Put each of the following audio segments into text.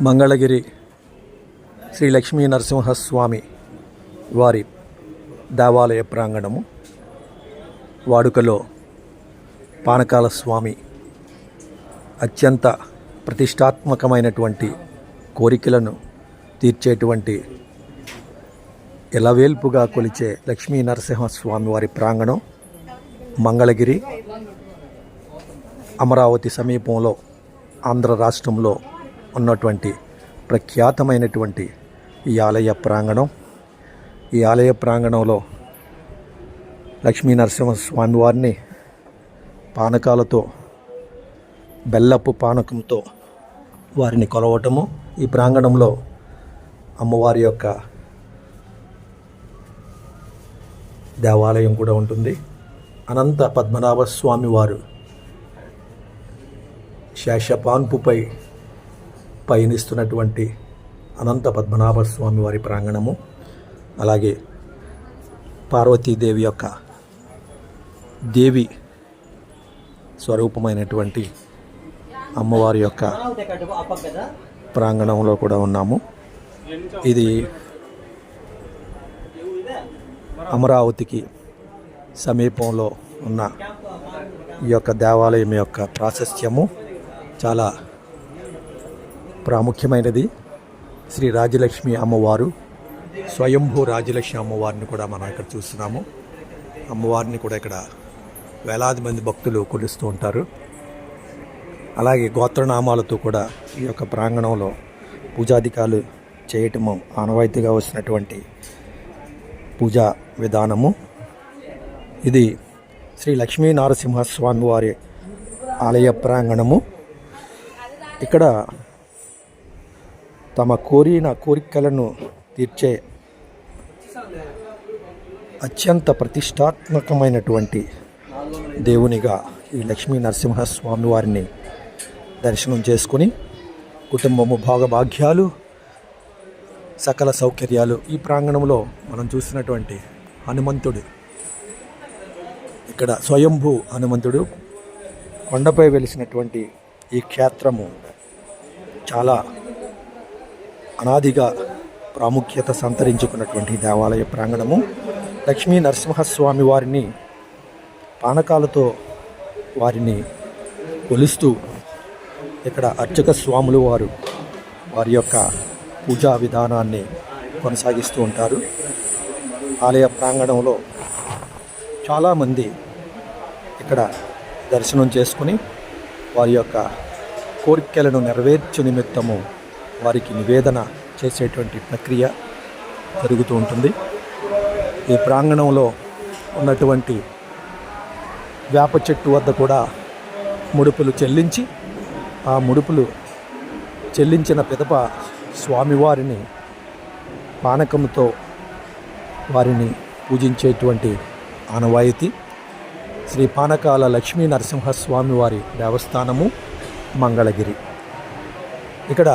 మంగళగిరి శ్రీ లక్ష్మీ నరసింహస్వామి వారి దేవాలయ ప్రాంగణము. వాడుకలో పానకాల స్వామి అత్యంత ప్రతిష్టాత్మకమైనటువంటి కోరికలను తీర్చేటువంటి ఎలవేల్పుగా కొలిచే లక్ష్మీ నరసింహస్వామి వారి ప్రాంగణం మంగళగిరి, అమరావతి సమీపంలో ఆంధ్ర రాష్ట్రంలో ఉన్నటువంటి ప్రఖ్యాతమైనటువంటి ఈ ఆలయ ప్రాంగణం. ఈ ఆలయ ప్రాంగణంలో లక్ష్మీ నరసింహస్వామి వారిని పానకాలతో, బెల్లపు పానకంతో వారిని కొలవటము. ఈ ప్రాంగణంలో అమ్మవారి యొక్క దేవాలయం కూడా ఉంటుంది. అనంత పద్మనాభ స్వామి వారు శేషపాన్పుపై పయనిస్తున్నటువంటి అనంత పద్మనాభ స్వామి వారి ప్రాంగణము. అలాగే పార్వతీదేవి యొక్క దేవి స్వరూపమైనటువంటి అమ్మవారి యొక్క ప్రాంగణంలో కూడా ఉన్నాము. ఇది అమరావతికి సమీపంలో ఉన్న ఈ యొక్క దేవాలయం యొక్క ప్రాశస్త్యము చాలా ప్రాముఖ్యమైనది. శ్రీ రాజలక్ష్మి అమ్మవారు, స్వయంభూ రాజలక్ష్మి అమ్మవారిని కూడా మనం ఇక్కడ చూస్తున్నాము. అమ్మవారిని కూడా ఇక్కడ వేలాది మంది భక్తులు కొలుస్తూ ఉంటారు. అలాగే గోత్రనామాలతో కూడా ఈ యొక్క ప్రాంగణంలో పూజాధికాలు చేయటము ఆనవాయితీగా వస్తున్నటువంటి పూజా విధానము. ఇది శ్రీ లక్ష్మీ నరసింహస్వామి వారి ఆలయ ప్రాంగణము. ఇక్కడ తమ కోరికలను తీర్చే అత్యంత ప్రతిష్టాత్మకమైనటువంటి దేవునిగా ఈ లక్ష్మీ నరసింహస్వామి వారిని దర్శనం చేసుకుని కుటుంబము భాగభాగ్యాలు, సకల సౌకర్యాలు. ఈ ప్రాంగణంలో మనం చూసినటువంటి హనుమంతుడు, ఇక్కడ స్వయంభూ హనుమంతుడు కొండపై వెలిసినటువంటి ఈ క్షేత్రము చాలా అనాదిగా ప్రాముఖ్యత సంతరించుకున్నటువంటి దేవాలయ ప్రాంగణము. లక్ష్మీ నరసింహస్వామి వారిని పానకాలతో వారిని కొలుస్తూ ఇక్కడ అర్చక స్వాములు వారు వారి యొక్క పూజా విధానాన్ని కొనసాగిస్తూ ఉంటారు. ఆలయ ప్రాంగణంలో చాలామంది ఇక్కడ దర్శనం చేసుకుని వారి యొక్క కోరికలను నెరవేర్చు నిమిత్తము వారికి నివేదన చేసేటువంటి ప్రక్రియ జరుగుతూ ఉంటుంది. ఈ ప్రాంగణంలో ఉన్నటువంటి వేప చెట్టు వద్ద కూడా ముడుపులు చెల్లించి, ఆ ముడుపులు చెల్లించిన పిదప స్వామివారిని పానకంతో వారిని పూజించేటువంటి ఆనవాయితీ. శ్రీ పానకాల లక్ష్మీ నరసింహస్వామి వారి దేవస్థానము మంగళగిరి. ఇక్కడ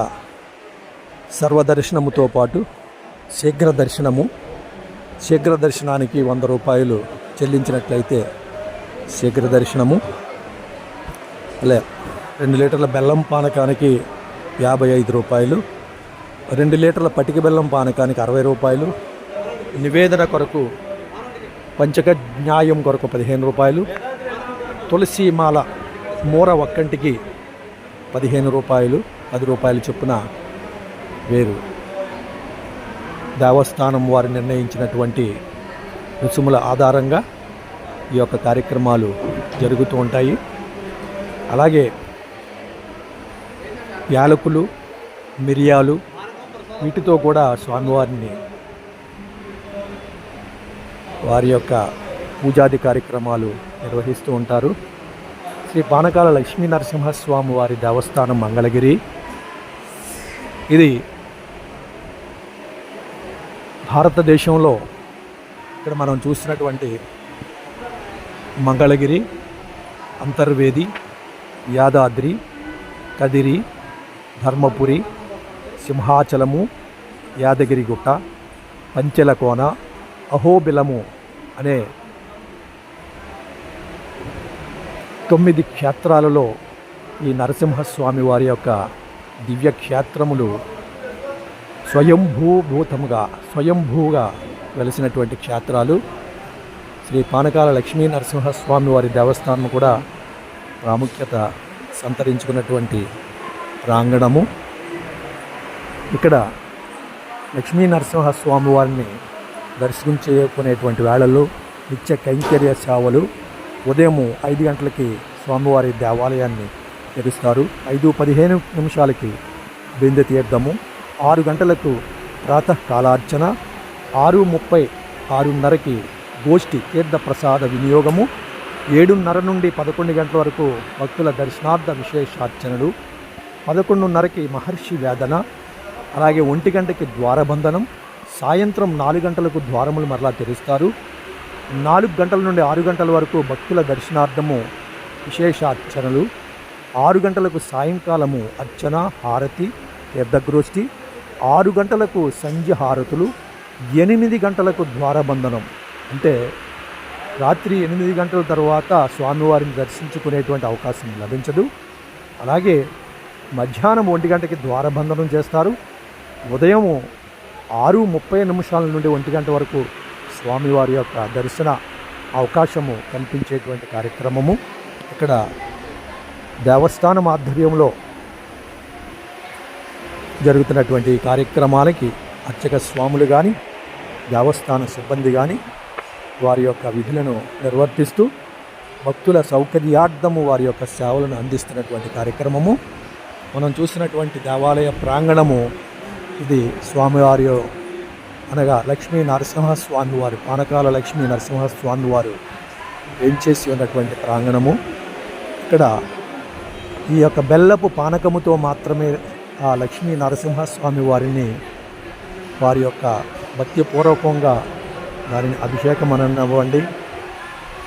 సర్వదర్శనముతో పాటు శీఘ్ర దర్శనము. శీఘ్ర దర్శనానికి 100 రూపాయలు చెల్లించినట్లయితే శీఘ్ర దర్శనము. అలా 2 లీటర్ల బెల్లం పానకానికి 55 రూపాయలు, 2 లీటర్ల పటిక బెల్లం పానకానికి 60 రూపాయలు, నివేదన కొరకు పంచక న్యాయం కొరకు 15 రూపాయలు, తులసిమాల మూర ఒక్కంటికి 15 రూపాయలు, 10 రూపాయలు చొప్పున వేరు దేవస్థానం వారు నిర్ణయించినటువంటి రుసుముల ఆధారంగా ఈ యొక్క కార్యక్రమాలు జరుగుతూ ఉంటాయి. అలాగే యాలకులు, మిరియాలు వీటితో కూడా స్వామివారిని వారి యొక్క పూజాది కార్యక్రమాలు నిర్వహిస్తూ ఉంటారు. శ్రీ పానకాల లక్ష్మీ నరసింహస్వామి వారి దేవస్థానం మంగళగిరి. ఇది భారతదేశంలో ఇక్కడ మనం చూసినటువంటి మంగళగిరి, అంతర్వేది, యాదాద్రి, కదిరి, ధర్మపురి, సింహాచలము, యాదగిరిగుట్ట, పంచెలకోన, అహోబిలము అనే 9 క్షేత్రాలలో ఈ నరసింహస్వామి వారి యొక్క దివ్యక్షేత్రములు స్వయంభూగా వెలిసినటువంటి క్షేత్రాలు. శ్రీ పానకాల లక్ష్మీ నరసింహస్వామి వారి దేవస్థానం కూడా ప్రాముఖ్యత సంతరించుకున్నటువంటి ప్రాంగణము. ఇక్కడ లక్ష్మీ నరసింహస్వామి వారిని దర్శించుకునేటువంటి వేళల్లో నిత్య కైంకర్య సేవలు. ఉదయం 5 గంటలకి స్వామివారి దేవాలయాన్ని తెరుస్తారు. 5:15 బిందె తీర్థము, 6 గంటలకు ప్రాతకాలార్చన, 6:30, 6:30 గోష్ఠి తీర్థ ప్రసాద వినియోగము, 7:30 నుండి 11 గంటల వరకు భక్తుల దర్శనార్థ విశేషార్చనలు, 11:30 మహర్షి వేదన, అలాగే 1 గంటకి ద్వారబంధనం, సాయంత్రం 4 గంటలకు ద్వారములు మరలా తెరుస్తారు. 4 గంటల నుండి 6 గంటల వరకు భక్తుల దర్శనార్థము విశేషార్చనలు, 6 గంటలకు సాయంకాలము అర్చన, హారతి, తీర్థగోష్ఠి, 6 గంటలకు సంధ్య హారతులు, 8 గంటలకు ద్వారబంధనం. అంటే రాత్రి 8 గంటల తర్వాత స్వామివారిని దర్శించుకునేటువంటి అవకాశం లభించదు. అలాగే మధ్యాహ్నం 1 గంటకి ద్వారబంధనం చేస్తారు. ఉదయం 6:30 నుండి 1 గంట వరకు స్వామివారి యొక్క దర్శన అవకాశము కల్పించేటువంటి కార్యక్రమము. ఇక్కడ దేవస్థానం ఆధ్వర్యంలో జరుగుతున్నటువంటి కార్యక్రమాలకి అర్చక స్వాములు కానీ దేవస్థాన సిబ్బంది కానీ వారి యొక్క విధులను నిర్వర్తిస్తూ భక్తుల సౌకర్యార్థము వారి యొక్క సేవలను అందిస్తున్నటువంటి కార్యక్రమము. మనం చూసినటువంటి దేవాలయ ప్రాంగణము ఇది స్వామివారి అనగా లక్ష్మీ నరసింహస్వామి వారు, పానకాల లక్ష్మీ నరసింహస్వామి వారు వేంచేసి ఉన్నటువంటి ప్రాంగణము. ఇక్కడ ఈ యొక్క బెల్లపు పానకముతో మాత్రమే ఆ లక్ష్మీ నరసింహస్వామి వారిని వారి యొక్క భక్తిపూర్వకంగా వారిని అభిషేకం అననివ్వండి,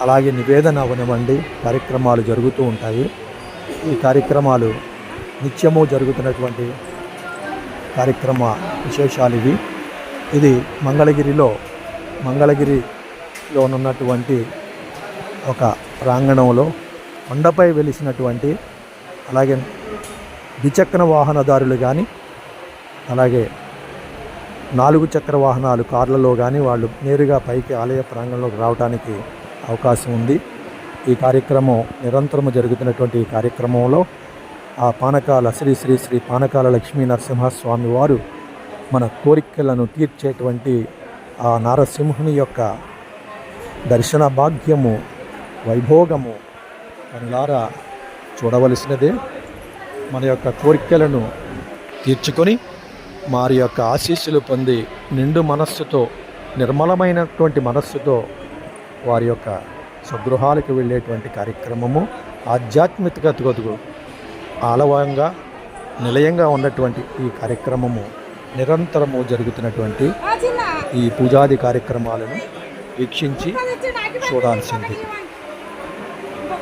అలాగే నివేదన అవనివ్వండి, కార్యక్రమాలు జరుగుతూ ఉంటాయి. ఈ కార్యక్రమాలు నిత్యము జరుగుతున్నటువంటి కార్యక్రమ విశేషాలు ఇవి. ఇది మంగళగిరిలో ఉన్నటువంటి ఒక ప్రాంగణంలో కొండపై వెలిసినటువంటి, అలాగే ద్విచక్ర వాహనదారులు కానీ అలాగే 4 చక్ర వాహనాలు కార్లలో కానీ వాళ్ళు నేరుగా పైకి ఆలయ ప్రాంగణంలోకి రావడానికి అవకాశం ఉంది. ఈ కార్యక్రమం నిరంతరము జరుగుతున్నటువంటి ఈ కార్యక్రమంలో ఆ పానకాల శ్రీ శ్రీ శ్రీ పానకాల లక్ష్మీ నరసింహస్వామి వారు మన కోరికలను తీర్చేటువంటి ఆ నారసింహుని యొక్క దర్శన భాగ్యము, వైభోగము కనులారా చూడవలసినదే. మన యొక్క కోరికలను తీర్చుకొని వారి యొక్క ఆశీస్సులు పొంది నిండు మనస్సుతో, నిర్మలమైనటువంటి మనస్సుతో వారి యొక్క స్వగృహాలకు వెళ్ళేటువంటి కార్యక్రమము ఆధ్యాత్మికతకు ఆలవంగా నిలయంగా ఉన్నటువంటి ఈ కార్యక్రమము నిరంతరము జరుగుతున్నటువంటి ఈ పూజాది కార్యక్రమాలను వీక్షించి చూడాల్సింది.